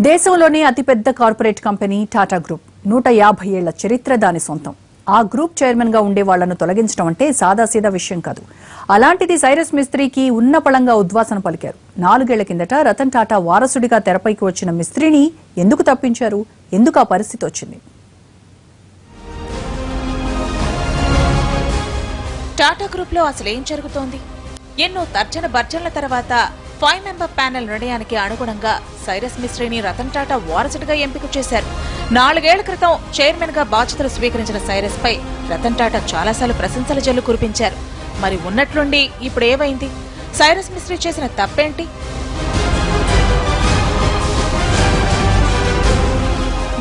దేశంలోనే అతిపెద్ద corporate company Tata group 150 ఏళ్ల చరిత్ర దాని సొంతం. ఆ గ్రూప్ చైర్మన్ గా ఉండే వాళ్లను తొలగించడం అంటే సాదాసీదా విషయం కాదు. అలాంటిది సైరస్ మిస్త్రీకి ఉన్నపళంగా ఉద్వాసన పలికారు. 4 ఏళ్ల కిందట రతన్ టాటా వారసుడిగా తెరపైకి వచ్చిన మిస్త్రీని ఎందుకు తప్పించారు? ఎందుకు ఆ పరిస్థితి వచ్చింది? టాటా గ్రూప్ లో అసలేం జరుగుతోంది? ఎన్నో తర్జన భర్జనల తర్వాత 5 మెంబర్ ప్యానెల్ నిర్ణయానికి అనుగుణంగా సైరస్ మిస్త్రీని రతన్ టాటా వారసుడిగా ఎంపిక చేశారు. 4 ఏళ్ల క్రితం చైర్మన్ గా బాధ్యతలు స్వీకరించిన సైరస్ పై రతన్ టాటా చాలాసార్లు ప్రశంసల జల్లు కురిపించారు. మరి ఉన్నట్లుండి ఇప్పుడు ఏమైంది? సైరస్ మిస్త్రీ చేసిన తప్పేంటి?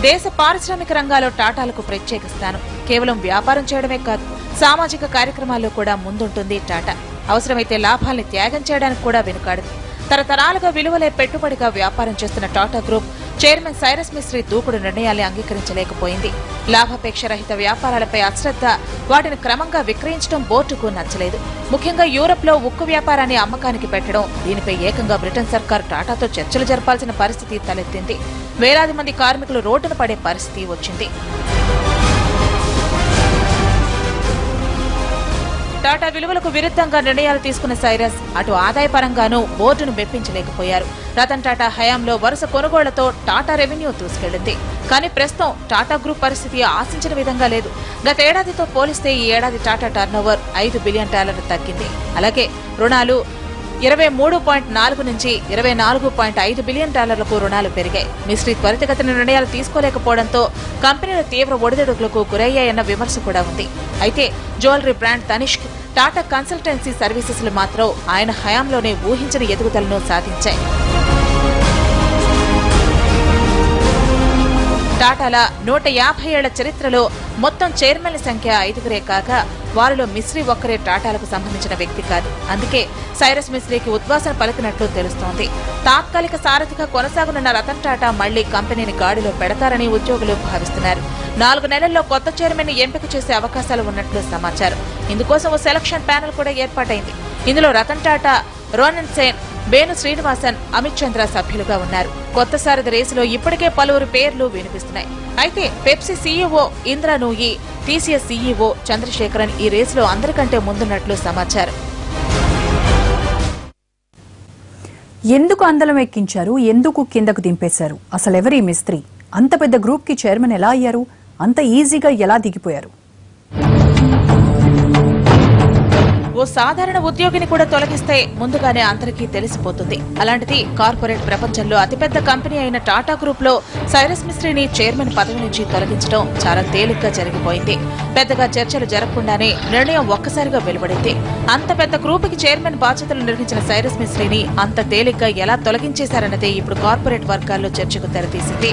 దేశ పారిశ్రామిక రంగాల్లో టాటాలకు ప్రత్యేక స్థానం. కేవలం వ్యాపారం చేయడమే కాదు, సామాజిక కార్యక్రమాల్లో కూడా ముందుంటుంది టాటా. అవసరమైతే లాభాల్ని త్యాగం చేయడానికి కూడా వెనుకాడదు. తరతరాలుగా విలువలే పెట్టుబడిగా వ్యాపారం చేస్తున్న టాటా గ్రూప్ చైర్మన్ సైరస్ మిస్త్రీ దూకుడు నిర్ణయాల్ని అంగీకరించలేకపోయింది. లాభాపేక్ష రహిత వ్యాపారాలపై అశ్రద్ధ, వాటిని క్రమంగా విక్రయించడం బోర్డుకు నచ్చలేదు. ముఖ్యంగా యూరప్ లో ఉక్కు వ్యాపారాన్ని అమ్మకానికి పెట్టడం, దీనిపై ఏకంగా బ్రిటన్ సర్కార్ టాటాతో చర్చలు జరపాల్సిన పరిస్థితి తలెత్తింది. వేలాది మంది కార్మికులు రోడ్డున పడే పరిస్థితి వచ్చింది. టాటా విలువలకు విరుద్ధంగా నిర్ణయాలు తీసుకున్న సైరస్ అటు ఆదాయపరంగానూ బోర్డును మెప్పించలేకపోయారు. రతన్ టాటా హయాంలో వరుస కొనుగోళ్లతో టాటా రెవెన్యూ దూసుకెళ్లింది. కానీ ప్రస్తుతం టాటా గ్రూప్ పరిస్థితి ఆశించిన విధంగా లేదు. గత ఏడాదితో పోలిస్తే ఈ ఏడాది టాటా టర్నోవర్ $5 బిలియన్ తగ్గింది. అలాగే రుణాలు 23.4 నుంచి 24.5 బిలియన్ డాలర్లకు రుణాలు పెరిగాయి. మిస్త్రీ త్వరితగతిన నిర్ణయాలు తీసుకోలేకపోవడంతో కంపెనీలు తీవ్ర ఒడిదుడుకులకు గురయ్యాయన్న విమర్శ కూడా ఉంది. అయితే jewellery brand Tanishq, Tata consultancy సర్వీసెస్లు మాత్రం ఆయన హయాంలోనే ఊహించని ఎదుగుదలను సాధించాయి. టాటాల 150 ఏళ్ల చరిత్రలో మొత్తం చైర్మన్ల సంఖ్య 5గురే కాక వారిలో మిస్త్రీ ఒక్కరే టాటాలకు సంబంధించిన వ్యక్తి కాదు. అందుకే సైరస్ మిస్త్రీకి ఉద్వాసన పలికినట్లు తెలుస్తోంది. తాత్కాలిక సారథిగా కొనసాగనున్న రతన్ టాటా మళ్లీ కంపెనీని గాడిలో పెడతారని ఉద్యోగులు భావిస్తున్నారు. 4 నెలల్లో కొత్త చైర్మన్ ని ఎంపిక చేసే అవకాశాలు ఉన్నట్లు సమాచారం. ఇందుకోసం ఓ సెలక్షన్ ప్యానెల్ కూడా ఏర్పాటైంది. ఇందులో రతన్ టాటా, రోనన్ సేన్, బేను శ్రీనివాసన్, అమిత్ చంద్ర సభ్యులుగా ఉన్నారు. కొత్త సారథి రేసులో ఇప్పటికే పలువురు పేర్లు వినిపిస్తున్నాయి. అయితే Pepsi CEO Indra Nooyi, TCS CEO Chandrasekaran ఈ రేసులో అందరికంటే ముందున్నట్లు సమాచారం. ఎందుకు అందలం ఎక్కించారు? ఎందుకు కిందకు దింపేశారు? అసలెవరి మిస్త్రీ? అంత పెద్ద గ్రూప్ కి చైర్మన్ ఎలా అయ్యారు? అంత ఈజీగా ఎలా దిగిపోయారు? ఓ సాధారణ ఉద్యోగిని కూడా తొలగిస్తే ముందుగానే అందరికీ తెలిసిపోతుంది. అలాంటిది కార్పొరేట్ ప్రపంచంలో అతిపెద్ద కంపెనీ అయిన టాటా గ్రూప్ లో సైరస్ మిస్త్రీని చైర్మన్ పదవి నుంచి తొలగించడం చాలా తేలిగ్గా జరిగిపోయింది. పెద్దగా చర్చలు జరగకుండానే నిర్ణయం ఒక్కసారిగా వెలువడింది. అంత పెద్ద గ్రూప్ కి చైర్మన్ బాధ్యతలు నిర్వహించిన సైరస్ మిస్త్రీని అంత తేలిగ్గా ఎలా తొలగించేశారన్నదే ఇప్పుడు కార్పొరేట్ వర్గాల్లో చర్చకు తెరతీసింది.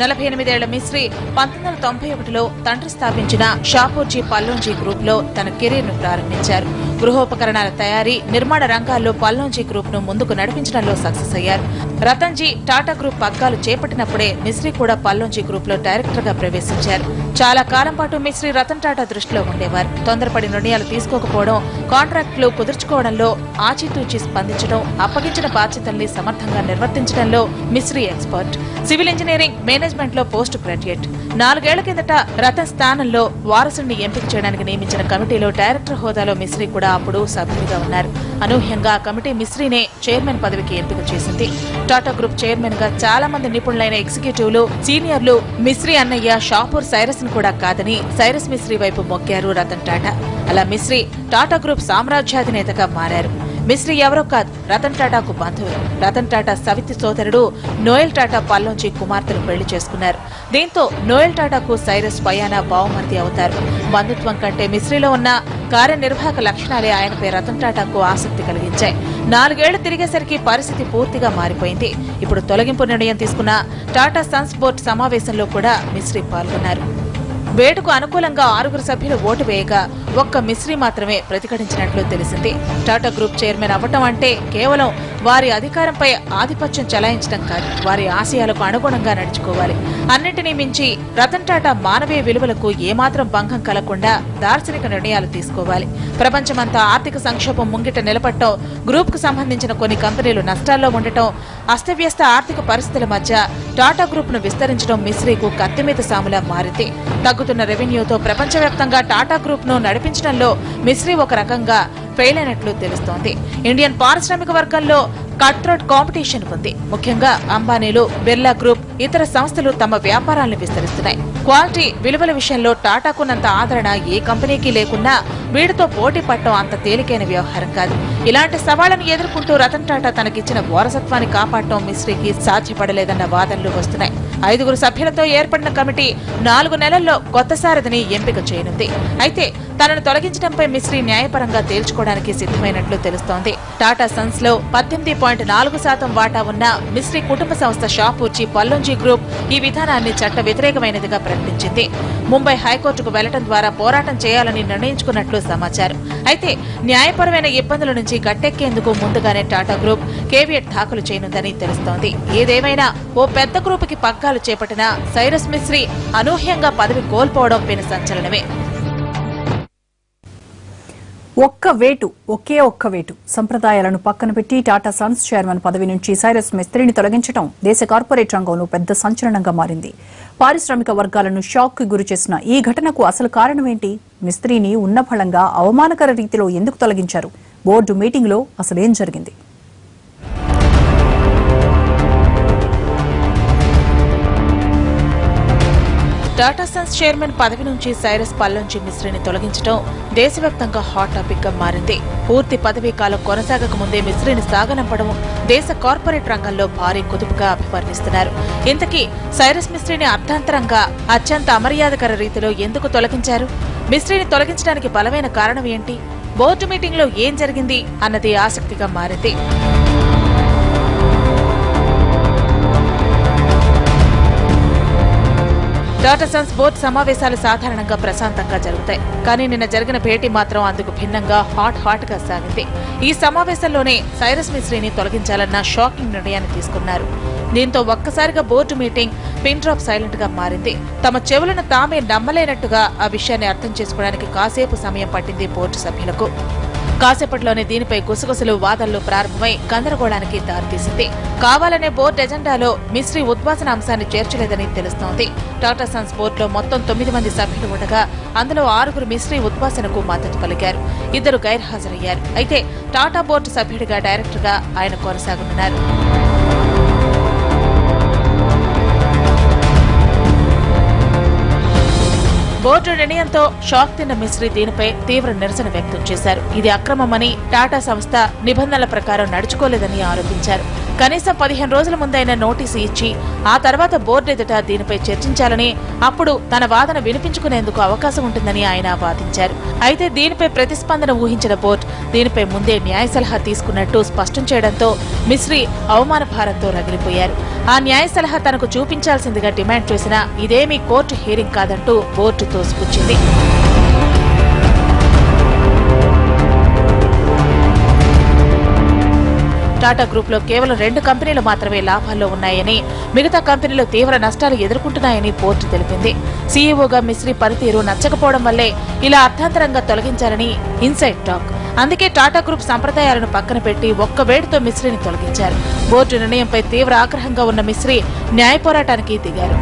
48 ఏళ్ల మిస్త్రీ 1991లో తండ్రి స్థాపించిన షాపూర్జీ పల్లోంజీ గ్రూప్ లో తన కెరీర్ ను ప్రారంభించారు. గృహోపకరణాల తయారీ, నిర్మాణ రంగాల్లో పల్లోంజీ గ్రూప్ ను ముందుకు నడిపించడంలో సక్సెస్ అయ్యారు. రతన్ జీ టాటా గ్రూప్ పగ్గాలు చేపట్టినప్పుడే మిస్త్రీ కూడా పల్లోంజీ గ్రూప్ లో డైరెక్టర్ గా ప్రవేశించారు. చాలా కాలం పాటు మిస్త్రీ రతన్ టాటా దృష్టిలో ఉండేవారు. తొందరపడి నిర్ణయాలు తీసుకోకపోవడం, కాంట్రాక్టులు కుదుర్చుకోవడంలో ఆచితూచి స్పందించడం, అప్పగించిన బాధ్యతల్ని సమర్థంగా నిర్వర్తించడంలో Mistry expert. Civil engineering, management లో పోస్ట్ గ్రాడ్యుయేట్. 4 ఏళ్ల కిందట రతన్ స్థానంలో వారసుడిని ఎంపిక చేయడానికి నియమించిన కమిటీలో డైరెక్టర్ హోదాలో మిస్త్రీ కూడా అప్పుడు సభ్యుడిగా ఉన్నారు. అనూహ్యంగా ఆ కమిటీ మిస్త్రీనే చైర్మన్ పదవికి ఎంపిక చేసింది. టాటా గ్రూప్ చైర్మన్ గా చాలా మంది నిపుణులైన ఎగ్జిక్యూటివ్లు, సీనియర్లు మిస్త్రీ అన్నయ్య షాపూర్ సైరస్ ను కూడా కాదని సైరస్ మిస్త్రీ వైపు మొక్కారు రతన్ టాటా. అలా మిస్త్రీ టాటా గ్రూప్ సామ్రాజ్యాధినేతగా మారారు. మిస్త్రీ ఎవరో కాదు, రతన్ టాటాకు బంధువు. రతన్ టాటా సవితి సోదరుడు నోయల్ టాటా పల్లోంజీ కుమార్తెను పెళ్లి చేసుకున్నారు. దీంతో నోయల్ టాటాకు సైరస్ స్వయానా బావమర్ది అవుతారు. బంధుత్వం కంటే మిస్త్రీలో ఉన్న కార్యనిర్వాహక లక్షణాలే ఆయనపై రతన్ టాటాకు ఆసక్తి కలిగించాయి. 4 ఏళ్లు తిరిగేసరికి పరిస్థితి పూర్తిగా మారిపోయింది. ఇప్పుడు తొలగింపు నిర్ణయం తీసుకున్న టాటా సన్స్ బోర్డు సమావేశంలో కూడా మిస్త్రీ పాల్గొన్నారు. వేటుకు అనుకూలంగా 6 సభ్యులు ఓటు వేయగా ఒక్క మిశ్రీ మాత్రమే ప్రతిఘటించినట్లు తెలిసింది. టాటా గ్రూప్ చైర్మన్ అవ్వటం అంటే కేవలం వారి అధికారంపై ఆధిపత్యం చెలాయించడం కాదు, వారి ఆశయాలకు అనుగుణంగా నడుచుకోవాలి. అన్నింటినీ మించి రతన్ టాటా మానవీయ విలువలకు ఏమాత్రం భంగం కలగకుండా దార్శనిక నిర్ణయాలు తీసుకోవాలి. ప్రపంచమంతా ఆర్థిక సంక్షోభం ముంగిట నిలబడటం, గ్రూప్ కు సంబంధించిన కొన్ని కంపెనీలు నష్టాల్లో ఉండటం, అస్తవ్యస్త ఆర్థిక పరిస్థితుల మధ్య టాటా గ్రూప్ ను విస్తరించడం మిశ్రీకు కత్తిమీద సాములా మారింది. తగ్గుతున్న రెవెన్యూతో ప్రపంచవ్యాప్తంగా టాటా గ్రూప్ ను నడిపించడంలో మిశ్రీ ఒక రకంగా ఫెయిల్ అయినట్లు తెలుస్తోంది. ఇండియన్ పారిశ్రామిక వర్గంలో కట్ థ్రోట్ కాంపిటీషన్ ఉంది. ముఖ్యంగా అంబానీలు, బిర్లా గ్రూప్, ఇతర సంస్థలు తమ వ్యాపారాలను విస్తరిస్తున్నాయి. క్వాలిటీ, విలువల విషయంలో టాటాకున్నంత ఆదరణ ఏ కంపెనీకి లేకున్నా వీడితో పోటీ పడటం అంత తేలికైన వ్యవహారం కాదు. ఇలాంటి సవాళ్లను ఎదుర్కొంటూ రతన్ టాటా తనకిచ్చిన వారసత్వాన్ని కాపాడటం మిశ్రీకి సాధ్యపడలేదన్న వాదనలు వస్తున్నాయి. 5 సభ్యులతో ఏర్పడిన కమిటీ 4 నెలల్లో కొత్త సారథిని ఎంపిక చేయనుంది. అయితే తనను తొలగించడంపై మిశ్రీ న్యాయపరంగా తేల్చుకోవడానికి సిద్ధమైనట్లు తెలుస్తోంది. టాటా సన్స్ లో 18.4% వాటా ఉన్న మిశ్రీ కుటుంబ సంస్థ షాపూర్జీ పల్లోంజీ గ్రూప్ ఈ విధానాన్ని చట్ట వ్యతిరేకమైనదిగా ప్రకటించింది. ముంబై హైకోర్టుకు వెళ్లడం ద్వారా పోరాటం చేయాలని నిర్ణయించుకున్నట్లు సమాచారం. అయితే న్యాయపరమైన ఇబ్బందుల నుంచి గట్టెక్కేందుకు ముందుగానే టాటా గ్రూప్ కేవియట్ దాఖలు చేయనుందని తెలుస్తోంది. ఏదేమైనా ఓ పెద్ద గ్రూపుకి పగ్గాలు చేపట్టిన సైరస్ మిశ్రీ అనూహ్యంగా పదవి కోల్పోవడం పెను సంచలనమే. ఒకే ఒక్క వేటు సంప్రదాయాలను పక్కన పెట్టి టాటా సన్స్ చైర్మన్ పదవి నుంచి సైరస్ మిస్త్రీని తొలగించడం దేశ కార్పొరేట్ రంగంలో పెద్ద సంచలనంగా మారింది. పారిశ్రామిక వర్గాలను షాక్ కు గురి చేసిన ఈ ఘటనకు అసలు కారణమేంటి? మిస్త్రీని ఉన్నఫలంగా అవమానకర రీతిలో ఎందుకు తొలగించారు? బోర్డు మీటింగ్లో అసలేం జరిగింది? టాటా సన్స్ చైర్మన్ పదవి నుంచి సైరస్ పల్లోంజీ మిశ్రీని తొలగించడం దేశవ్యాప్తంగా హాట్ టాపిక్ గా మారింది. పూర్తి పదవీ కాలం కొనసాగక ముందే మిశ్రీని సాగనంపడం దేశ కార్పొరేట్ రంగంలో భారీ కుదుపుగా అభివర్ణిస్తున్నారు. ఇంతకీ సైరస్ మిశ్రీని అర్థాంతరంగా అత్యంత అమర్యాదకర రీతిలో ఎందుకు తొలగించారు? మిశ్రీని తొలగించడానికి బలమైన కారణం ఏంటి? బోర్డు మీటింగ్ లో ఏం జరిగింది అన్నది ఆసక్తిగా మారింది. టాటా సన్స్ బోర్డు సమావేశాలు సాధారణంగా ప్రశాంతంగా జరుగుతాయి. కానీ నిన్న జరిగిన భేటీ మాత్రం అందుకు భిన్నంగా హాట్ గా సాగింది. ఈ సమావేశంలోనే సైరస్ మిశ్రీని తొలగించాలన్న షాకింగ్ నిర్ణయాన్ని తీసుకున్నారు. దీంతో ఒక్కసారిగా board meeting pin drop silent గా మారింది. తమ చెవులను తామే నమ్మలేనట్టుగా ఆ విషయాన్ని అర్థం చేసుకోవడానికి కాసేపు సమయం పట్టింది బోర్డు సభ్యులకు. కాసేపట్లోనే దీనిపై గుసగుసలు, వాదనలు ప్రారంభమై గందరగోళానికి దారితీసింది. కావాలనే బోర్డు ఎజెండాలో మిశ్రీ ఉద్వాసన అంశాన్ని చేర్చలేదని తెలుస్తోంది. టాటా సన్స్ బోర్డులో మొత్తం 9 మంది సభ్యులు ఉండగా అందులో 6 మిశ్రీ ఉద్వాసనకు మద్దతు పలికారు. 2 గైర్హాజరయ్యారు. అయితే టాటా బోర్డు సభ్యుడిగా డైరెక్టర్గా ఆయన కొనసాగనున్నారు. బోర్డు నిర్ణయంతో షాక్ తిన్న మిశ్రీ దీనిపై తీవ్ర నిరసన వ్యక్తం చేశారు. ఇది అక్రమమని, టాటా సంస్థ నిబంధనల ప్రకారం నడుచుకోలేదని ఆరోపించారు. కనీసం 15 రోజుల ముందైనా నోటీసు ఇచ్చి ఆ తర్వాత బోర్డు ఎదుట దీనిపై చర్చించాలని, అప్పుడు తన వాదన వినిపించుకునేందుకు అవకాశం ఉంటుందని ఆయన వాదించారు. అయితే దీనిపై ప్రతిస్పందన ఊహించిన బోర్డు దీనిపై ముందే న్యాయ సలహా తీసుకున్నట్టు స్పష్టం చేయడంతో మిశ్రీ అవమాన భారంతో రగిలిపోయారు. ఆ న్యాయ సలహా తనకు చూపించాల్సిందిగా డిమాండ్ చేసినా ఇదేమీ కోర్టు హీరింగ్ కాదంటూ బోర్డు తోసిపుచ్చింది. టాటా గ్రూప్ లో కేవలం 2 కంపెనీలు మాత్రమే లాభాల్లో ఉన్నాయని, మిగతా కంపెనీలు తీవ్ర నష్టాలు ఎదుర్కొంటున్నాయని బోర్డు తెలిపింది. సీఈఓగా మిశ్రీ పనితీరు నచ్చకపోవడం వల్లే ఇలా అర్థాంతరంగా తొలగించారని ఇన్సైడ్ టాక్. అందుకే టాటా గ్రూప్ సంప్రదాయాలను పక్కన పెట్టి ఒక్క వేడితో మిశ్రీని తొలగించారు. బోర్డు నిర్ణయంపై తీవ్ర ఆగ్రహంగా ఉన్న మిశ్రీ న్యాయ పోరాటానికి దిగారు.